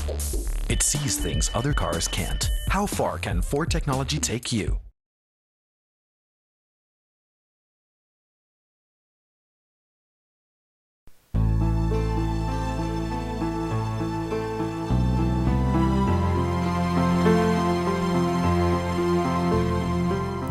It sees things other cars can't. How far can Ford technology take you?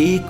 1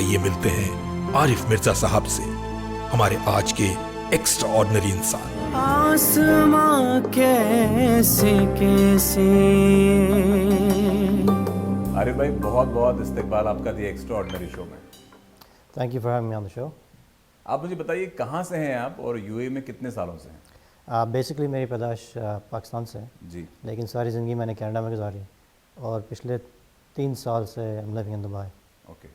آئیے ملتے ہیں عارف مرزا صاحب سے, ہمارے آج کے ایکسٹرا آرڈنری انسان. آسماں کیسے کیسے. عارف بھائی بہت بہت استقبال آپ کا دی ایکسٹرا آرڈنری شو میں. Thank you for having me on the show. آپ مجھے بتائیے کہاں سے ہیں آپ اور یو اے میں کتنے سالوں سے ہیں؟ بیسکلی میری پیدائش پاکستان سے ہے, جی. لیکن ساری زندگی میں نے کینیڈا میں گزاری, اور پچھلے 3 سال سے I'm living in Dubai. Okay.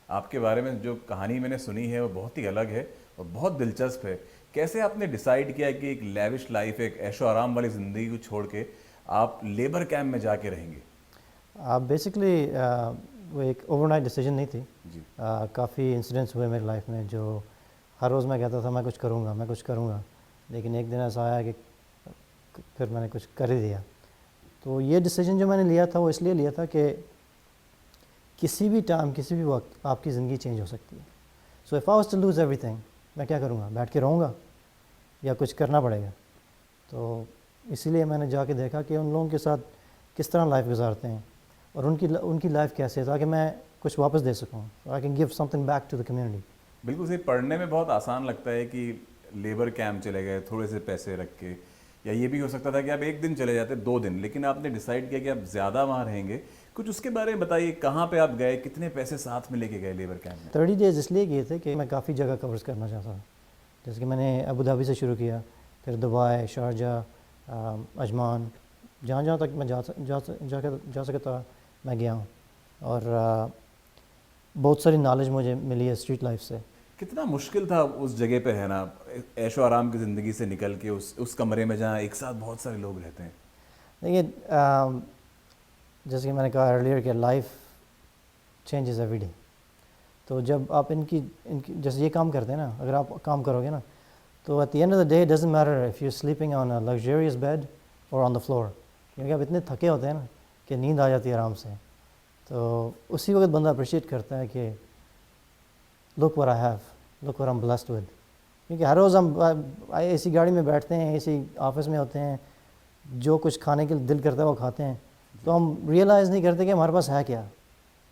آپ کے بارے میں جو کہانی میں نے سنی ہے وہ بہت ہی الگ ہے اور بہت دلچسپ ہے. کیسے آپ نے ڈیسائیڈ کیا کہ ایک لیوش لائف, ایک عیش و آرام والی زندگی کو چھوڑ کے آپ لیبر کیمپ میں جا کے رہیں گے؟ بیسکلی وہ ایک اوور نائٹ ڈیسیجن نہیں تھی. جی. کافی انسیڈنٹس ہوئے میری لائف میں جو ہر روز میں کہتا تھا میں کچھ کروں گا, لیکن ایک دن ایسا آیا کہ پھر میں نے کچھ کر ہی دیا. تو یہ ڈیسیجن جو میں نے لیا تھا وہ اس لیے لیا تھا کہ کسی بھی ٹائم کسی بھی وقت آپ کی زندگی چینج ہو سکتی ہے. So if I was to lose ایوری تھنگ, میں کیا کروں گا, بیٹھ کے رہوں گا یا کچھ کرنا پڑے گا. تو اسی لیے میں نے جا کے دیکھا کہ ان لوگوں کے ساتھ کس طرح لائف گزارتے ہیں اور ان کی لائف کیسے ہے, تاکہ میں کچھ واپس دے سکوں. I can give something back to the community. بالکل صحیح. پڑھنے میں بہت آسان لگتا ہے کہ لیبر کیمپ چلے گئے تھوڑے سے پیسے رکھ کے, یا یہ بھی ہو سکتا تھا کہ آپ 1 دن چلے جاتے 2 دن, لیکن آپ نے ڈیسائیڈ کیا کہ آپ زیادہ وہاں رہیں گے. کچھ اس کے بارے میں بتائیے, کہاں پہ آپ گئے, کتنے پیسے ساتھ میں لے کے گئے لیبر کیمپ میں؟ 30 days اس لیے کیے تھے کہ میں کافی جگہ کورس کرنا چاہتا تھا. جیسے کہ میں نے ابو دھابی سے شروع کیا, پھر دبئی, شارجہ, عجمان, جہاں تک میں جا سکتا میں گیا ہوں. اور بہت ساری نالج مجھے ملی ہے اسٹریٹ لائف سے. کتنا مشکل تھا اس جگہ پہ رہنا, عیش و آرام کی زندگی سے نکل کے اس کمرے میں جہاں ایک ساتھ بہت سارے لوگ رہتے ہیں؟ دیکھیے, جیسے کہ میں نے کہا ارلیئر کہ لائف چینجز ایوری ڈے. تو جب آپ ان کی جیسے یہ کام کرتے ہیں نا, اگر آپ کام کرو گے نا, تو at the end of the day doesn't matter if you sleeping on a luxurious bed اور آن دا فلور, کیونکہ آپ اتنے تھکے ہوتے ہیں نا کہ نیند آ جاتی ہے آرام سے. تو اسی وقت بندہ اپریشیٹ کرتا ہے کہ look what I have, look what I am blessed with. کیونکہ ہر روز ہم اسی گاڑی میں بیٹھتے ہیں, اسی آفس میں ہوتے ہیں, جو کچھ کھانے کے دل کرتا ہے وہ کھاتے ہیں, تو ہم ریئلائز نہیں کرتے کہ ہمارے پاس ہے کیا.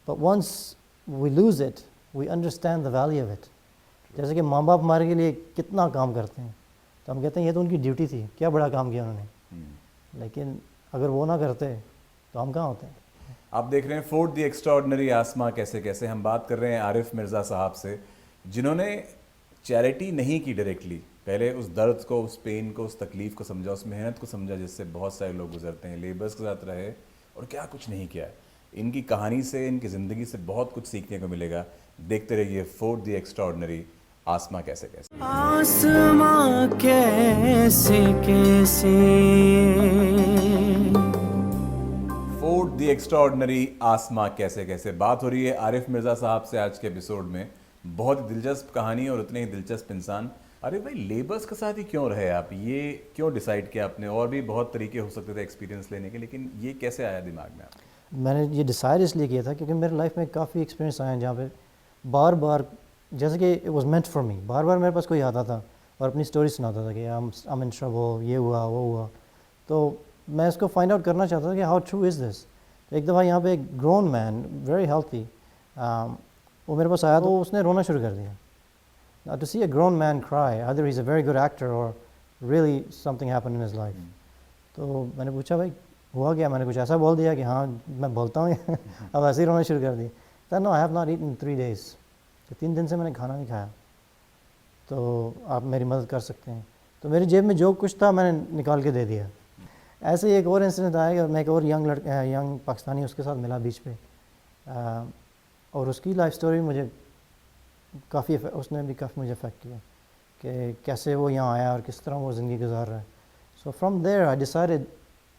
But once we lose it we understand the value of it. جیسے کہ ماں باپ ہمارے کے لیے کتنا کام کرتے ہیں, تو ہم کہتے ہیں یہ تو ان کی ڈیوٹی تھی, کیا بڑا کام کیا انہوں نے. لیکن اگر وہ نہ کرتے تو ہم کہاں ہوتے ہیں. آپ دیکھ رہے ہیں فورڈ دی ایکسٹرا آرڈنری آسما کیسے کیسے. ہم بات کر رہے ہیں عارف مرزا صاحب سے, جنہوں نے چیریٹی نہیں کی ڈائریکٹلی, پہلے اس درد کو, اس پین کو, اس تکلیف کو سمجھا, اس محنت کو سمجھا جس سے بہت سارے لوگ گزرتے ہیں, لیبرز کے ساتھ رہے اور کیا کچھ نہیں کیا. ان کی کہانی سے, ان کی زندگی سے بہت کچھ سیکھنے کو ملے گا. دیکھتے رہیے فورڈ دی ایکسٹرا آرڈنری آسما کیسے کیسے. آسماں کیسے کیسے. فورڈ دی ایکسٹرا آرڈنری آسما کیسے کیسے. بات ہو رہی ہے عارف مرزا صاحب سے آج کے ایپیسوڈ میں. بہت ہی دلچسپ کہانی اور اتنے ہی دلچسپ انسان. عارف بھائی, لیبرز کے ساتھ ہی کیوں رہے آپ, یہ کیوں ڈیسائیڈ کیا آپ نے؟ اور بھی بہت طریقے ہو سکتے تھے ایکسپیرینس لینے کے, لیکن یہ کیسے آیا دماغ میں آپ کے؟ میں نے یہ ڈیسائڈ اس لیے کیا تھا کیونکہ میرے لائف میں کافی ایکسپیرینس آئے ہیں جہاں پہ بار بار, جیسے کہ it was meant for me, بار بار میرے پاس کوئی آتا تھا اور اپنی اسٹوری سناتا تھا کہ I'm in trouble, یہ ہوا وہ ہوا. تو میں اس کو فائنڈ آؤٹ کرنا چاہتا تھا کہ ہاؤ ٹرو از دس. ایک دفعہ یہاں پہ ایک گرون مین ویری ہیلتھی, وہ میرے پاس آیا تو اس نے رونا شروع کر دیا. ٹو سی اے گرون مین کرائی, either he's a very good actor or really something happened in his life. تو میں نے پوچھا بھائی ہوا کیا, میں نے کچھ ایسا بول دیا کہ ہاں میں بولتا ہوں, اب ایسے ہی رونا شروع کر دی. No, I have not eaten 3 days. 3 دن سے میں نے کھانا نہیں کھایا, تو آپ میری مدد کر سکتے ہیں. تو میری جیب میں جو کچھ تھا میں نے نکال کے دے دیا. ایسے ہی ایک اور انسیڈنٹ آیا کہ میں ایک اور ینگ پاکستانی اس کے ساتھ ملا بیچ پہ, اور اس کی لائف سٹوری مجھے کافی, اس نے بھی کافی مجھے افیکٹ کیا کہ کیسے وہ یہاں آیا اور کس طرح وہ زندگی گزار رہا ہے. So from there I decided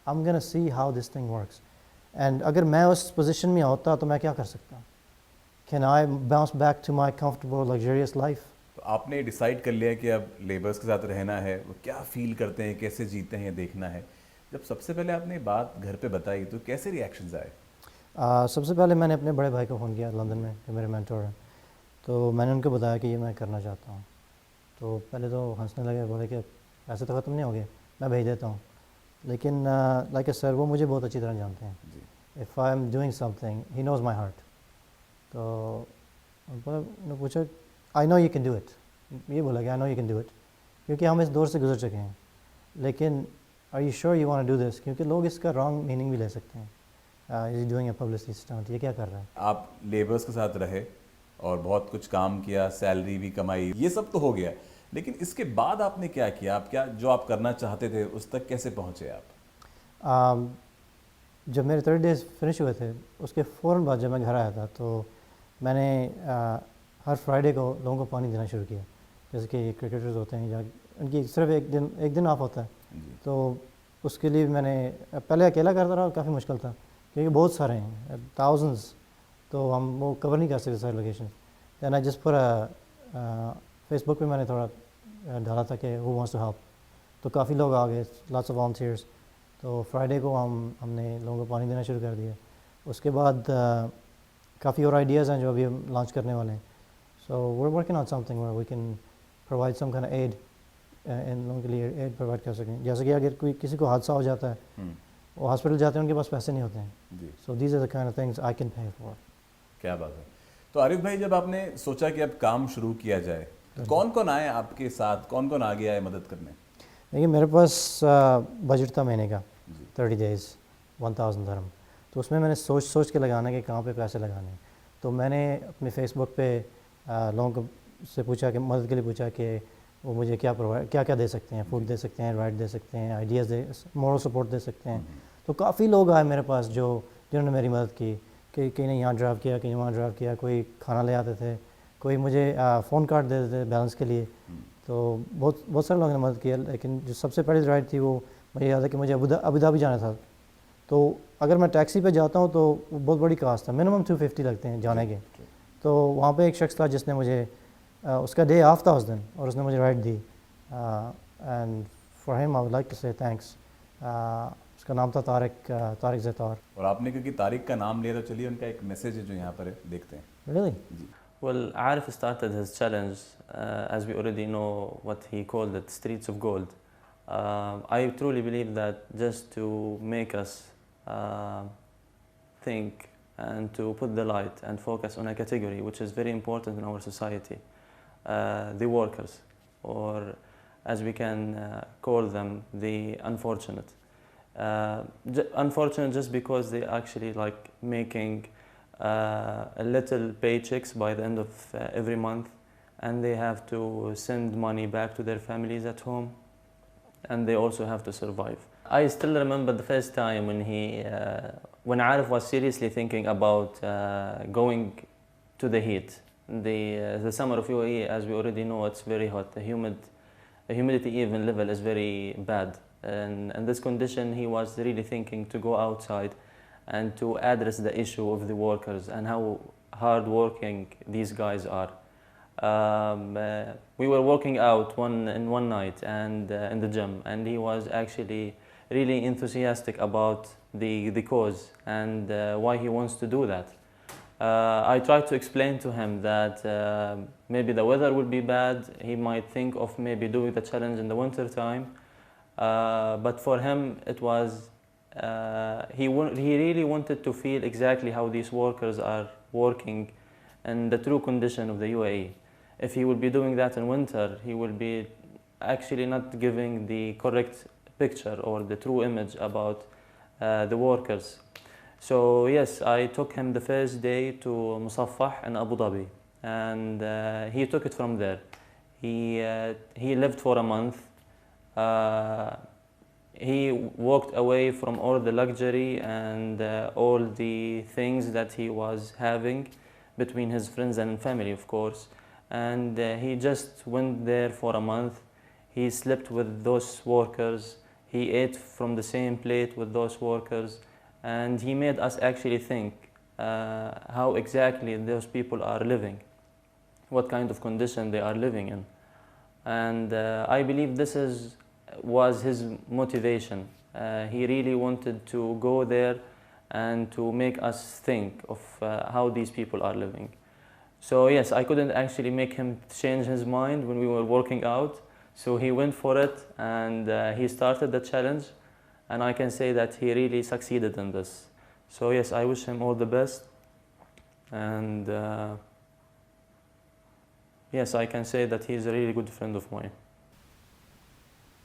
I'm gonna see how this thing works. And اگر میں اس پوزیشن میں ہوتا تو میں کیا کر سکتا ہوں. Can I bounce back to my comfortable luxurious life? تو آپ نے ڈیسائیڈ کر لیا کہ اب لیبرز کے ساتھ رہنا ہے, وہ کیا فیل کرتے ہیں, کیسے جیتے ہیں, دیکھنا ہے. جب سب سے پہلے آپ نے بات گھر پہ بتائی تو کیسے ریئیکشنز آئے؟ سب سے پہلے میں نے اپنے بڑے بھائی کو فون کیا لندن میں, جو میرے مینٹور ہیں. تو میں نے ان کو بتایا کہ یہ میں کرنا چاہتا ہوں. تو پہلے تو ہنسنے لگے, بولے کہ ایسے تو ختم نہیں ہو گیا, میں بھیج دیتا ہوں. لیکن لائک اے سر, وہ مجھے بہت اچھی طرح جانتے ہیں. If I am doing something he knows my heart. تو اور نے پوچھا I know you can do it, یہ بولا کہ I know you can do it, کیونکہ ہم اس دور سے گزر چکے ہیں، لیکن are you sure you want to do this, کیونکہ لوگ اس کا رانگ میننگ بھی لے سکتے ہیں، is doing a publicity stunt, یہ کیا کر رہا ہے. آپ لیبرس کے ساتھ رہے اور بہت کچھ کام کیا، سیلری بھی کمائی، یہ سب تو ہو گیا، لیکن اس کے بعد آپ نے کیا کیا؟ آپ کیا جو آپ کرنا چاہتے تھے اس تک کیسے پہنچے آپ؟ جب میرے 30 days فنش ہوئے تھے اس کے فوراً بعد جب میں گھر آیا تھا تو میں نے ہر فرائیڈے کو لوگوں کو پانی دینا شروع کیا، جیسے کہ کرکٹرز ہوتے ہیں یا ان کی صرف ایک دن آف ہوتا ہے، تو اس کے لیے میں نے پہلے اکیلا کرتا رہا، کافی مشکل تھا کیونکہ بہت سارے ہیں، تھاؤزنڈز، تو ہم وہ کور نہیں کر سکتے سارے location. Then I just Facebook پہ میں نے تھوڑا ڈالا تھا کہ ہو وانٹس ٹو ہیلپ، تو کافی لوگ آ گئے، لاٹس آف والنٹیئرس. تو فرائیڈے کو ہم نے لوگوں کو پانی دینا شروع کر دیا. اس کے بعد کافی اور آئیڈیاز ہیں جو ابھی ہم لانچ کرنے والے ہیں. So we're working on something where we can provide some kind of aid, ان لوگوں کے لیے ایڈ پرووائڈ کر سکیں. جیسے کہ اگر کسی کو حادثہ ہو جاتا ہے، وہ ہاسپٹل جاتے ہیں، ان کے پاس پیسے نہیں ہوتے ہیں. So these are the kind of things I can pay for. کیا بات ہے. تو عارف بھائی، جب آپ نے سوچا کہ اب کام شروع کیا جائے، کون کون آئے آپ کے ساتھ، کون کون آگے آئے مدد کرنے؟ دیکھیے میرے پاس بجٹ تھا مہینے کا 30 days 1000 درہم، تو اس میں نے سوچ کے لگانا کہ کہاں پہ پیسے لگانے ہیں. تو میں نے اپنے فیس بک پہ لوگوں کو سے پوچھا کہ مدد کے لیے پوچھا کہ وہ مجھے کیا دے سکتے ہیں، فوڈ دے سکتے ہیں، رائڈ دے سکتے ہیں، آئیڈیاز مورل سپورٹ دے سکتے ہیں. تو کافی لوگ آئے میرے پاس جنہوں نے میری مدد کی، کہ کہیں نے یہاں ڈرائیو کیا، کہیں وہاں ڈرائیو کیا، کوئی کھانا لے آتے تھے، کوئی مجھے فون کارڈ دے دیتے تھے بیلنس کے لیے. تو بہت سارے لوگوں نے مدد کیا. لیکن جو سب سے پہلی رائڈ تھی وہ مجھے یاد ہے کہ مجھے ابو دھابی جانا تھا. تو اگر میں ٹیکسی پہ جاتا ہوں تو وہ بہت بڑی کاسٹ ہے، منیمم 250 لگتے ہیں جانے کے. تو وہاں پہ ایک شخص تھا جس نے مجھے اس کا ڈے آف تھا اس دن، اور اس نے مجھے رائڈ دی، and for him I would like to say thanks. اس کا نام تھا طارق زیتار. اور آپ نے کیونکہ طارق کا نام لیا تو چلیے ان کا ایک میسیج ہے جو یہاں پر ہے، دیکھتے ہیں. Really? Well, Arif started his challenge, as we already know what he called it, Streets of Gold. I truly believe that just to make us think and to put the light and focus on a category which is very important in our society, the workers, or as we can call them, the unfortunate. Unfortunate just because they actually like making a little paychecks by the end of every month, and they have to send money back to their families at home, and they also have to survive. I still remember the first time when Arif was seriously thinking about going to the heat. The summer of UAE, as we already know, it's very hot. The humidity even level is very bad, and in this condition he was really thinking to go outside and to address the issue of the workers and how hard working these guys are. We were working out one night and in the gym, and he was actually really enthusiastic about the cause and why he wants to do that. I tried to explain to him that maybe the weather would be bad, he might think of maybe doing the challenge in the winter time, but for him it was he really wanted to feel exactly how these workers are working in the true condition of the UAE. If he would be doing that in winter, he will be actually not giving the correct picture or the true image about the workers. So yes, I took him the first day to Musaffah in Abu Dhabi, and he took it from there. He lived for a month. He walked away from all the luxury and all the things that he was having between his friends and family, of course. And he just went there for a month. He slept with those workers. He ate from the same plate with those workers. And he made us actually think how exactly those people are living, what kind of condition they are living in. And I believe this was his motivation. He really wanted to go there and to make us think of how these people are living. So yes, I couldn't actually make him change his mind when we were working out. So he went for it, and he started the challenge, and I can say that he really succeeded in this. So yes, I wish him all the best, and Yes, I can say that he is a really good friend of mine.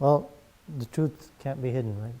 Well, the truth can't be hidden, right?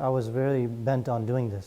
I was very bent on doing this.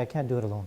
I can't do it alone.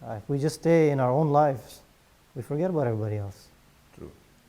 If we just stay in our own lives, we forget about everybody else. True.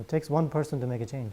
it takes one person to make a change.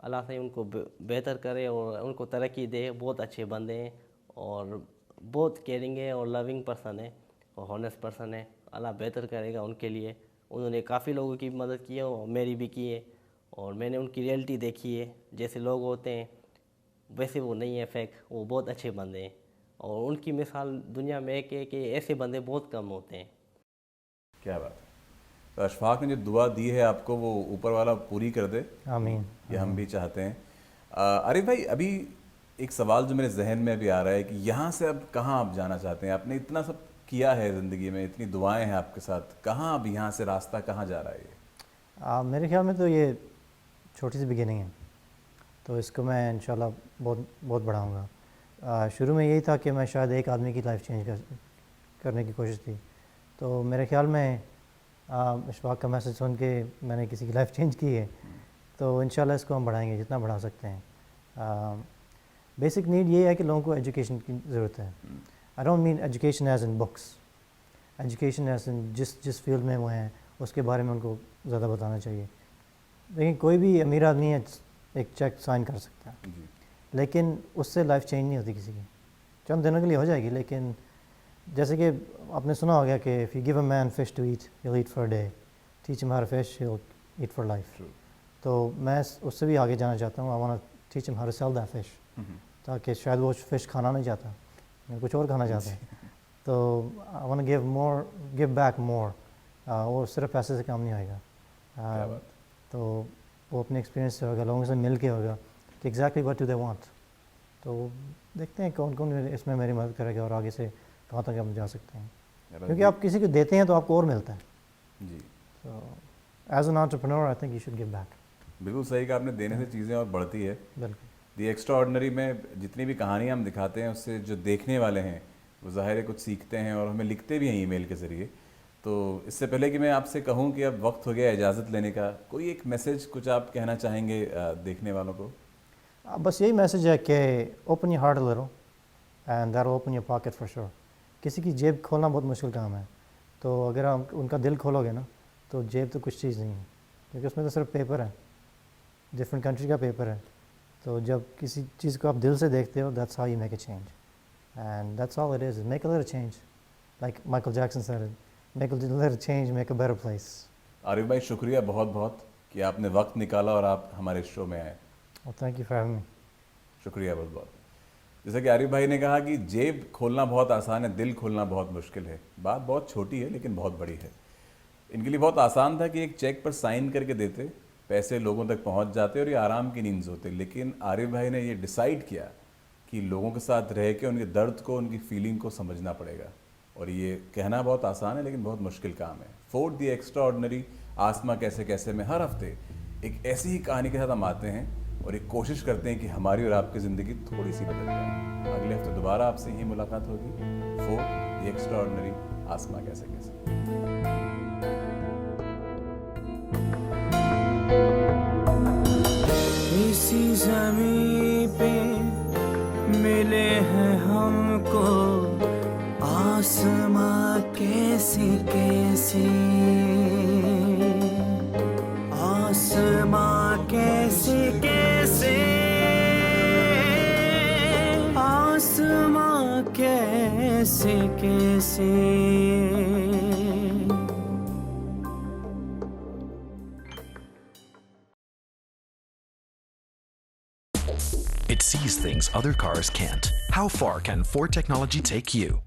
اللہ سے ان کو بہتر کرے اور ان کو ترقی دے. بہت اچھے بندے ہیں اور بہت کیئرنگ ہے اور لوننگ پرسن ہے اور ہونیسٹ پرسن ہے. اللہ بہتر کرے گا ان کے لیے. انہوں نے کافی لوگوں کی مدد کی ہے اور میری بھی کی ہے اور میں نے ان کی ریئلٹی دیکھی ہے. جیسے لوگ ہوتے ہیں ویسے وہ نہیں ہے فیک. وہ بہت اچھے بندے ہیں اور ان کی مثال دنیا میں ایک ہے کہ ایسے بندے بہت کم ہوتے ہیں. کیا بات ہے. تو اشفاق نے جو دعا دی ہے آپ کو وہ اوپر والا پوری کر دے. آمین. یہ ہم بھی چاہتے ہیں. عارف بھائی ابھی ایک سوال جو میرے ذہن میں ابھی آ رہا ہے کہ یہاں سے اب کہاں آپ جانا چاہتے ہیں؟ آپ نے اتنا سب کیا ہے زندگی میں, اتنی دعائیں ہیں آپ کے ساتھ, کہاں اب یہاں سے راستہ کہاں جا رہا ہے یہ؟ میرے خیال میں تو یہ چھوٹی سی بگننگ ہے, تو اس کو میں انشاءاللہ بہت بڑھاؤں گا. شروع میں یہی تھا کہ میں شاید ایک آدمی کی لائف چینج کرنے کی کوشش تھی. تو میرے خیال میں اشفاق کا میسج سن کے میں نے کسی کی لائف چینج کی ہے, تو انشاءاللہ اس کو ہم بڑھائیں گے جتنا بڑھا سکتے ہیں. بیسک نیڈ یہ ہے کہ لوگوں کو ایجوکیشن کی ضرورت ہے. I don't mean education as in books, education as in جس فیلڈ میں وہ ہیں اس کے بارے میں ان کو زیادہ بتانا چاہیے. لیکن کوئی بھی امیر آدمی ہے ایک چیک سائن کر سکتا ہے, لیکن اس سے لائف چینج نہیں ہوتی کسی کی. چند دنوں کے لیے ہو جائے گی, لیکن جیسے کہ آپ نے سنا ہوگا کہ if you give a man fish to eat, he'll eat for a day. Teach him how to fish, he'll eat for life. تو میں اس سے بھی آگے جانا چاہتا ہوں. I want to teach him how to sell that fish. تاکہ شاید وہ فش کھانا نہیں چاہتا, کچھ اور کھانا چاہتا ہے. تو I want to give back more. اور صرف پیسے سے کام نہیں آئے گا. تو وہ اپنے ایکسپیرینس سے ہوگا, لوگوں سے مل کے ہوگا کہ exactly what do they want. تو دیکھتے ہیں کون کون اس میں میری مدد کرے گا اور آگے سے کہاں تک ہم جا سکتے ہیں, کیونکہ آپ کسی کو دیتے ہیں تو آپ کو اور ملتا ہے. جی. تو as an entrepreneur I think you should give back. بالکل صحیح کہا آپ نے, دینے سے چیزیں اور بڑھتی ہے. بالکل. دی ایکسٹرا آرڈنری میں جتنی بھی کہانیاں ہم دکھاتے ہیں اس سے جو دیکھنے والے ہیں وہ ظاہر ہے کچھ سیکھتے ہیں اور ہمیں لکھتے بھی ہیں ای میل کے ذریعے. تو اس سے پہلے کہ میں آپ سے کہوں کہ اب وقت ہو گیا اجازت لینے کا, کوئی ایک میسج کچھ آپ کہنا چاہیں گے دیکھنے والوں کو؟ بس یہی میسج ہے کہ open your heart a little and that will open your pocket for sure. کسی کی جیب کھولنا بہت مشکل کام ہے, تو اگر آپ ان کا دل کھولو گے نا تو جیب تو کچھ چیز نہیں ہے, کیونکہ اس میں تو صرف پیپر ہے, ڈفرینٹ کنٹری کا پیپر ہے. تو جب کسی چیز کو آپ دل سے دیکھتے ہو, that's how you make a change, and that's all it is. Make a little change, like Michael Jackson said, make a little change, make a better place. Arif بھائی شکریہ بہت بہت کہ آپ نے وقت نکالا اور آپ ہمارے شو میں آئے. تھینک یو فار ہیونگ می. شکریہ بہت بہت. جیسا کہ عارف بھائی نے کہا کہ جیب کھولنا بہت آسان ہے, دل کھولنا بہت مشکل ہے. بات بہت چھوٹی ہے لیکن بہت بڑی ہے. ان کے لیے بہت آسان تھا کہ ایک چیک پر سائن کر کے دیتے, پیسے لوگوں تک پہنچ جاتے اور یہ آرام کی نیند ہوتے. لیکن عارف بھائی نے یہ ڈیسائیڈ کیا کہ لوگوں کے ساتھ رہ کے ان کے درد کو, ان کی فیلنگ کو سمجھنا پڑے گا. اور یہ کہنا بہت آسان ہے لیکن بہت مشکل کام ہے. فور دی ایکسٹرا آرڈنری آسما کیسے کیسے میں ہر ہفتے ایک ایسی ہی کہانی کے ساتھ ہم آتے ہیں اور ایک کوشش کرتے ہیں کہ ہماری اور آپ کی زندگی تھوڑی سی بدل جائے. اگلے ہفتے دوبارہ آپ سے ہی ملاقات ہوگی. فور دی ایکسٹرا آرڈنری آسما کیسے کیسے. اسی زمین پہ ملے ہیں ہم کو آسماں کیسی کیسی, آسماں کیسی کیسے, آسماں کیسے کیسے. It sees things other cars can't. How far can Ford technology take you?